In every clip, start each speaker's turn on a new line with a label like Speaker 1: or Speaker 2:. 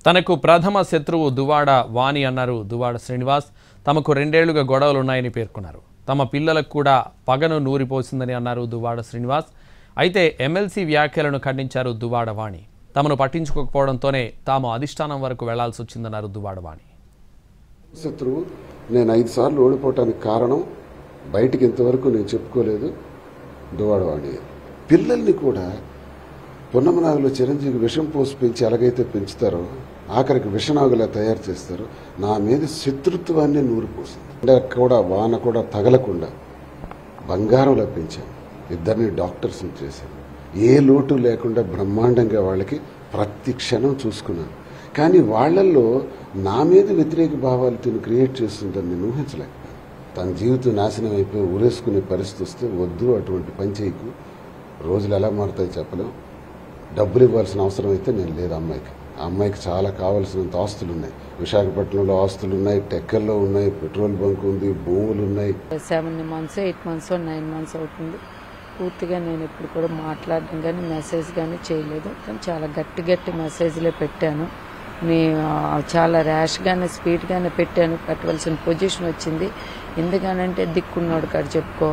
Speaker 1: తనకు ప్రథమ శత్రువు దువ్వాడ వాణి అన్నారు దువ్వాడ శ్రీనివాస్. తమకు 2 ఏళ్లుగా గొడవలున్నాయని పేర్కొన్నారు. తమ పిల్లలకు కూడా పగను నూరిపోసిందని అన్నారు దువ్వాడ శ్రీనివాస్. అయితే ఎమ్మెల్సీ వ్యాఖ్యలను ఖండించారు దువ్వాడ వాణి. తమను పట్టించుకోకపోవడంతోనే తాము అధిష్టానం వరకు వెళ్లాల్సి వచ్చిందన్నారు దువ్వాడ వాణి.
Speaker 2: శత్రువు నేను 5 సార్లు ఓడిపోవటానికి కారణం బయటికి ఇంతవరకు నేను చెప్పుకోలేదు దువ్వాడ వాణి. పిల్లల్ని కూడా పున్నమనాగులో చిరంజీవి విషం పోసి పెంచి ఎలాగైతే పెంచుతారో ఆఖరికి విషనాగులా తయారు చేస్తారు. నా మీద శత్రుత్వాన్ని నూరిపోసింది. కూడా వాన కూడా తగలకుండా బంగారంలో పెంచాను. 2 డాక్టర్స్ని చేశాను. ఏ లోటు లేకుండా బ్రహ్మాండంగా వాళ్ళకి ప్రతి క్షణం చూసుకున్నాను. కానీ వాళ్లల్లో నా మీద వ్యతిరేక భావాలు తిని క్రియేట్ చేస్తుందని నేను ఊహించలేకపోయాను. తన జీవితం నాశనం అయిపోయి ఊరేసుకునే పరిస్థితి వస్తే వద్దు, అటువంటి పని చేయకు. రోజులు ఎలా మారుతాయి చెప్పలేం. డబ్బులు ఇవ్వాల్సిన అవసరం అయితే నేను లేదు అమ్మాయికి. ఆ అమ్మాయికి చాలా కావాల్సినంత ఆస్తులు ఉన్నాయి. విశాఖపట్నంలో ఆస్తులు ఉన్నాయి, టెక్కల్లో ఉన్నాయి, పెట్రోల్ బంక్ ఉంది, భూములు ఉన్నాయి.
Speaker 3: 7 months 8 months 9 months అవుతుంది. పూర్తిగా నేను ఇప్పుడు కూడా మాట్లాడడం కానీ మెసేజ్ కానీ చేయలేదు. కానీ చాలా గట్టి మెసేజ్లే పెట్టాను. చాలా ర్యాష్గానే స్పీడ్గానే పెట్టాను. పెట్టవలసిన పొజిషన్ వచ్చింది. ఎందుకనంటే దిక్కున్నాడు కాదు, చెప్పుకో,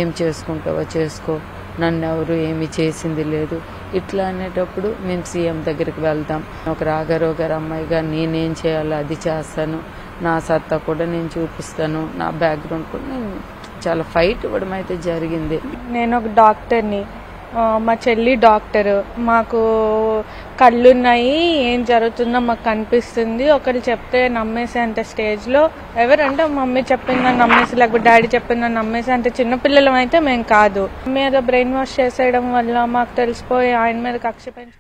Speaker 3: ఏం చేసుకుంటావో చేసుకో, నన్ను ఎవరు ఏమి చేసింది లేదు ఇట్లా అనేటప్పుడు మేము సీఎం దగ్గరికి వెళ్దాం. ఒక రాఘరావు గారు అమ్మాయిగా నేనేం చేయాలో అది చేస్తాను. నా సత్తా కూడా నేను చూపిస్తాను. నా బ్యాక్గ్రౌండ్ కూడా నేను చాలా ఫైట్ ఇవ్వడం అయితే జరిగింది.
Speaker 4: నేను ఒక డాక్టర్ని, మా చెల్లి డాక్టర్. మాకు కళ్ళున్నాయి, ఏం జరుగుతుందో మాకు కనిపిస్తుంది. ఒకరు చెప్తే నమ్మేసేంత స్టేజ్లో ఎవరంటే మమ్మీ చెప్పిందని నమ్మేసి, లేకపోతే డాడీ చెప్పిందని నమ్మేసి అంత చిన్నపిల్లలం అయితే మేము కాదు. మీద బ్రెయిన్ వాష్ చేసేయడం వల్ల మాకు తెలిసిపోయి ఆయన మీద కక్ష పెంచి